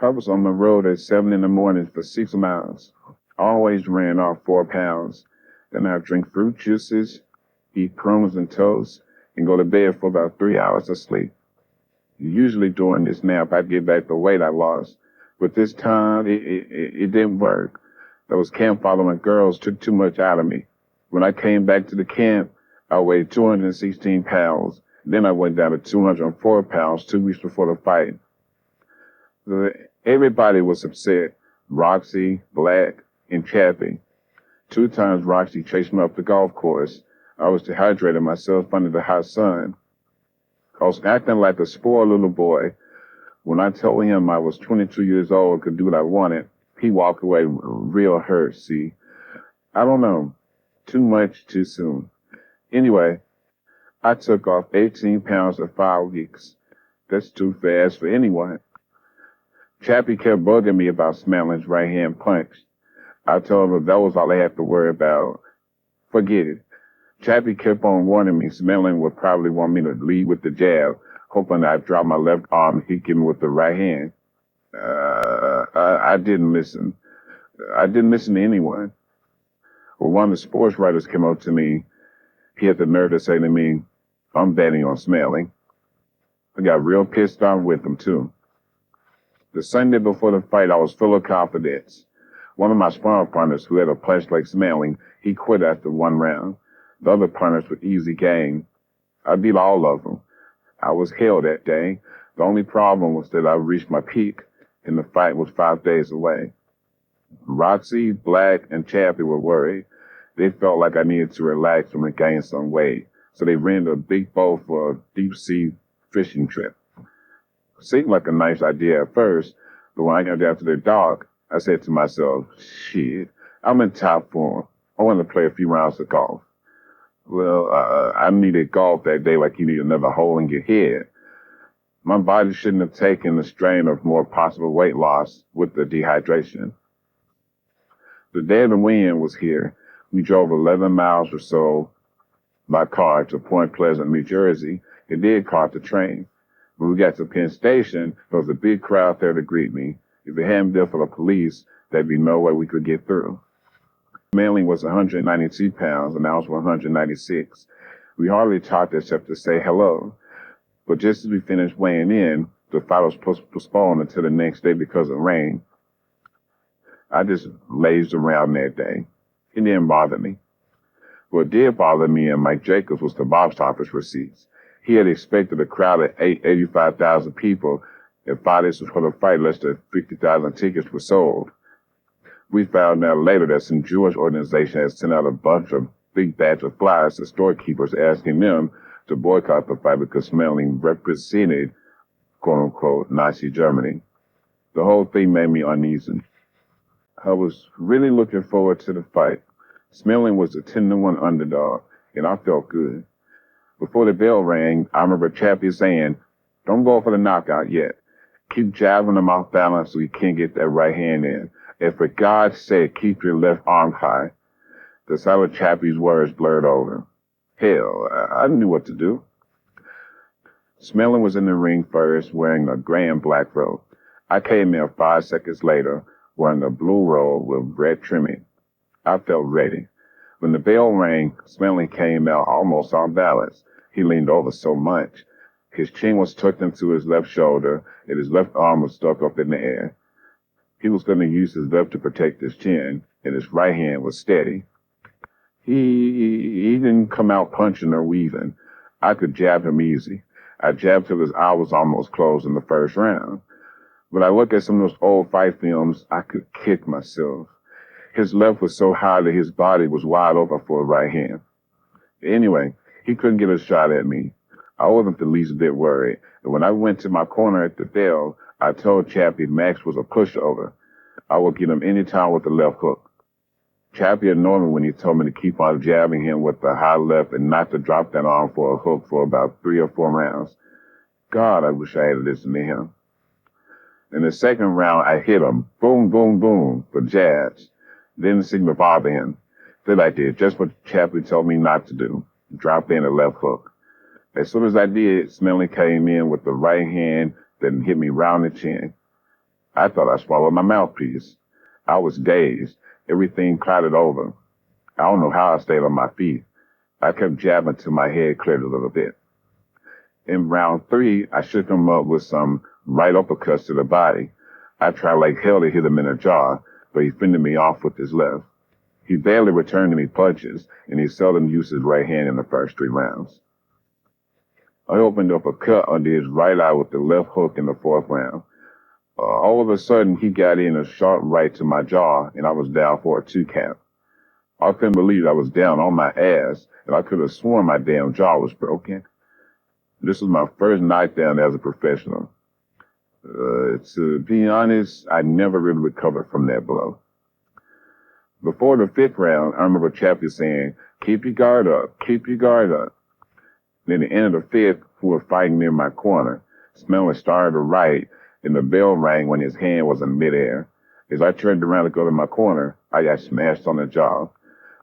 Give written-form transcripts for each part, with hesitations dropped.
I was on the road at 7 in the morning for 6 miles. I always ran off 4 pounds. Then I'd drink fruit juices, eat crumbs and toast, and go to bed for about 3 hours of sleep. Usually during this nap, I'd get back the weight I lost. But this time, it didn't work. Those camp following girls took too much out of me. When I came back to the camp, I weighed 216 pounds. Then I went down to 204 pounds 2 weeks before the fight. Everybody was upset. Roxy, Black, and Chappie. 2 times Roxy chased me up the golf course. I was dehydrating myself under the hot sun. I was acting like a spoiled little boy. When I told him I was 22 years old and could do what I wanted, he walked away real hurt, see. I don't know. Too much too soon. Anyway, I took off 18 pounds in 5 weeks. That's too fast for anyone. Chappie kept bugging me about Schmeling's right-hand punch. I told him that was all I had to worry about. Forget it. Chappie kept on warning me Schmeling would probably want me to lead with the jab, hoping I'd drop my left arm and he'd get me with the right hand. I didn't listen. I didn't listen to anyone. Well, one of the sports writers came up to me. He had the nerve to say to me, "I'm betting on Schmeling." I got real pissed off with him, too. The Sunday before the fight, I was full of confidence. One of my sparring partners, who had a punch like Schmeling, he quit after 1 round. The other partners were easy game. I beat all of them. I was hell that day. The only problem was that I reached my peak, and the fight was 5 days away. Roxy, Black, and Chappie were worried. They felt like I needed to relax and regain some weight, so they rented a big boat for a deep-sea fishing trip. Seemed like a nice idea at first, but when I got down to the dock, I said to myself, shit, I'm in top form. I want to play a few rounds of golf. Well, I needed golf that day like you need another hole in your head. My body shouldn't have taken the strain of more possible weight loss with the dehydration. The day of the weigh-in was here. We drove 11 miles or so by car to Point Pleasant, New Jersey, and then caught the train. When we got to Penn Station, there was a big crowd there to greet me. If it hadn't been for the police, there'd be no way we could get through. Schmeling was 192 pounds, and I was 196. We hardly talked except to say hello. But just as we finished weighing in, the fight was postponed until the next day because of rain. I just lazed around that day. It didn't bother me. What did bother me and Mike Jacobs was the box office receipts. He had expected a crowd of 85,000 people, and 5 days before the fight, less than 50,000 tickets were sold. We found out later that some Jewish organization had sent out a bunch of big batch of flyers to storekeepers asking them to boycott the fight because Schmeling represented, quote-unquote, Nazi Germany. The whole thing made me uneasy. I was really looking forward to the fight. Schmeling was a 10-1 underdog, and I felt good. Before the bell rang, I remember Chappie saying, "Don't go for the knockout yet. Keep jabbing him off balance so you can't get that right hand in. And for God's sake, keep your left arm high." The sound of Chappie's words blurred over. Hell, I knew what to do. Schmeling was in the ring first, wearing a gray and black robe. I came in 5 seconds later, wearing a blue robe with red trimming. I felt ready. When the bell rang, Schmeling came out almost on balance. He leaned over so much. His chin was tucked into his left shoulder, and his left arm was stuck up in the air. He was going to use his left to protect his chin, and his right hand was steady. He didn't come out punching or weaving. I could jab him easy. I jabbed till his eye was almost closed in the first round. When I look at some of those old fight films, I could kick myself. His left was so high that his body was wide open for a right hand. Anyway, he couldn't get a shot at me. I wasn't the least bit worried, and when I went to my corner at the bell, I told Chappie Max was a pushover. I would get him any time with the left hook. Chappie annoyed me when he told me to keep on jabbing him with the high left and not to drop that arm for a hook for about 3 or 4 rounds. God, I wish I had listened to him. In the second round, I hit him, boom, boom, boom, for jabs. Didn't seem to bother him. Then I did just what Chappie told me not to do, drop in a left hook. As soon as I did, Schmeling came in with the right hand that hit me round the chin. I thought I swallowed my mouthpiece. I was dazed. Everything clouded over. I don't know how I stayed on my feet. I kept jabbing till my head cleared a little bit. In round 3, I shook him up with some right uppercuts to the body. I tried like hell to hit him in the jaw, but he fended me off with his left. He barely returned any punches, and he seldom used his right hand in the first 3 rounds. I opened up a cut under his right eye with the left hook in the 4th round. All of a sudden, he got in a sharp right to my jaw, and I was down for a 2 count. I couldn't believe I was down on my ass, and I could have sworn my damn jaw was broken. This was my first knockdown as a professional. To be honest, I never really recovered from that blow. Before the 5th round, I remember Chappie saying, "Keep your guard up, keep your guard up." Then at the end of the 5th, who were fighting near my corner, Schmeling started to right, and the bell rang when his hand was in midair. As I turned around to go to my corner, I got smashed on the jaw.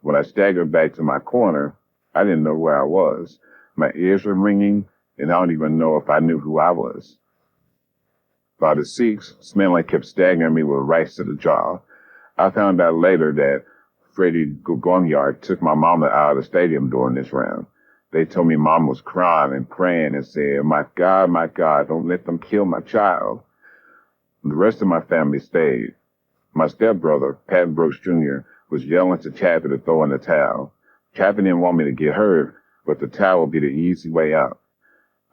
When I staggered back to my corner, I didn't know where I was. My ears were ringing, and I don't even know if I knew who I was. By the 6th, Schmeling kept staggering me with rights to the jaw. I found out later that Freddie Gugonyard took my mama out of the stadium during this round. They told me Mom was crying and praying and said, my God, don't let them kill my child." The rest of my family stayed. My stepbrother, Pat Brooks Jr., was yelling to Chappie to throw in the towel. Chappie didn't want me to get hurt, but the towel would be the easy way out.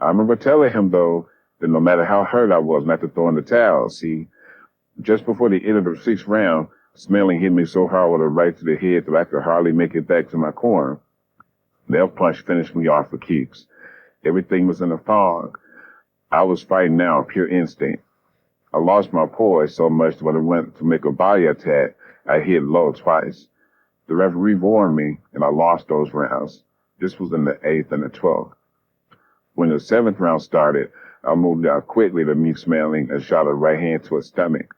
I remember telling him, though, that no matter how hurt I was, not to throw in the towel. See, just before the end of the 6th round, Schmeling hit me so hard with a right to the head that I could hardly make it back to my corner. That punch finished me off for keeps. Everything was in a fog. I was fighting now on pure instinct. I lost my poise so much that when I went to make a body attack, I hit low twice. The referee warned me, and I lost those rounds. This was in the 8th and the 12th. When the 7th round started, I moved out quickly to meet Schmeling and shot a right hand to his stomach.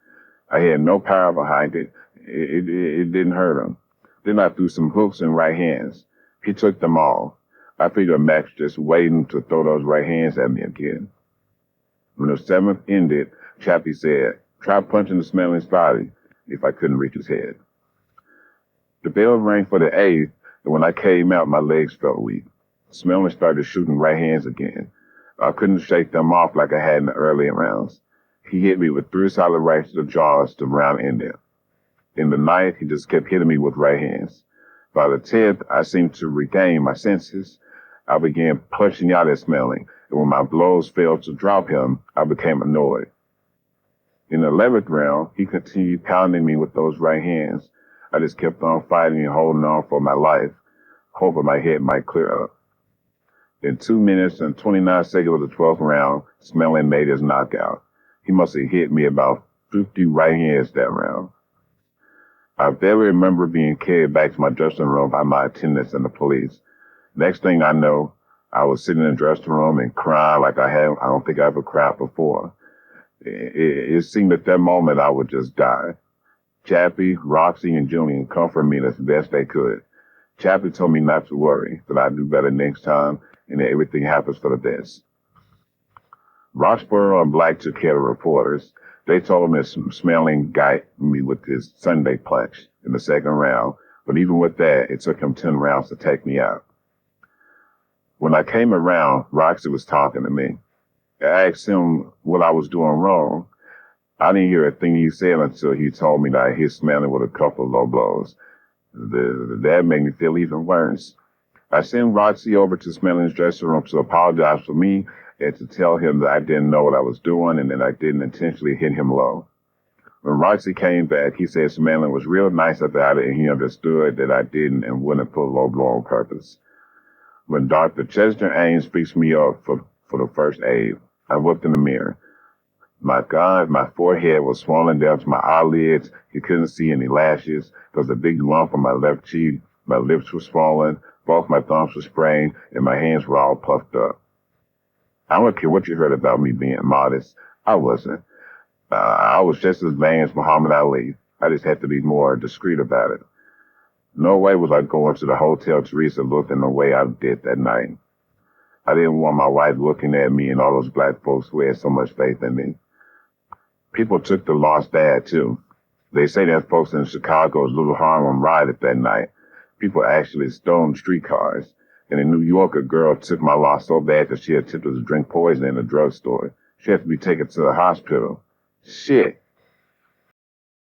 I had no power behind it. It didn't hurt him. Then I threw some hooks and right hands. He took them all. I figured Max just waiting to throw those right hands at me again. When the 7th ended, Chappie said, "Try punching the Schmeling's body," if I couldn't reach his head. The bell rang for the 8th, and when I came out, my legs felt weak. Schmeling started shooting right hands again. I couldn't shake them off like I had in the earlier rounds. He hit me with 3 solid rights to the jaws to round ended. In the 9th, he just kept hitting me with right hands. By the 10th, I seemed to regain my senses. I began punching out at Schmeling, and when my blows failed to drop him, I became annoyed. In the 11th round, he continued pounding me with those right hands. I just kept on fighting and holding on for my life, hoping my head might clear up. In 2 minutes and 29 seconds of the 12th round, Schmeling made his knockout. He must have hit me about 50 right hands that round. I barely remember being carried back to my dressing room by my attendants and the police. Next thing I know, I was sitting in the dressing room and crying like I don't think I ever cried before. It seemed at that moment I would just die. Chappie, Roxy, and Julian comforted me as best they could. Chappie told me not to worry, that I'd do better next time, and that everything happens for the best. Roxborough and Black took care of the reporters. They told him that Schmeling got me with his Sunday punch in the 2nd round, but even with that, it took him 10 rounds to take me out. When I came around, Roxy was talking to me. I asked him what I was doing wrong. I didn't hear a thing he said until he told me that I hit Schmeling with a couple of low blows. That made me feel even worse. I sent Roxy over to Schmeling's dressing room to apologize for me and to tell him that I didn't know what I was doing and that I didn't intentionally hit him low. When Roxy came back, he said Schmeling was real nice about it and he understood that I didn't and wouldn't put a low blow on purpose. When Dr. Chester Ames fixed me up for the first aid, I looked in the mirror. My God, my forehead was swollen down to my eyelids. You couldn't see any lashes. There was a big lump on my left cheek. My lips were swollen. Both my thumbs were sprained, and my hands were all puffed up. I don't care what you heard about me being modest. I wasn't. I was just as vain as Muhammad Ali. I just had to be more discreet about it. No way was I going to the Hotel Teresa looking the way I did that night. I didn't want my wife looking at me and all those black folks who had so much faith in me. People took the lost dad, too. They say that folks in Chicago's Little Harlem rioted that night. People actually stoned streetcars. And in New York, a girl took my loss so bad that she attempted to drink poison in a drugstore. She had to be taken to the hospital. Shit.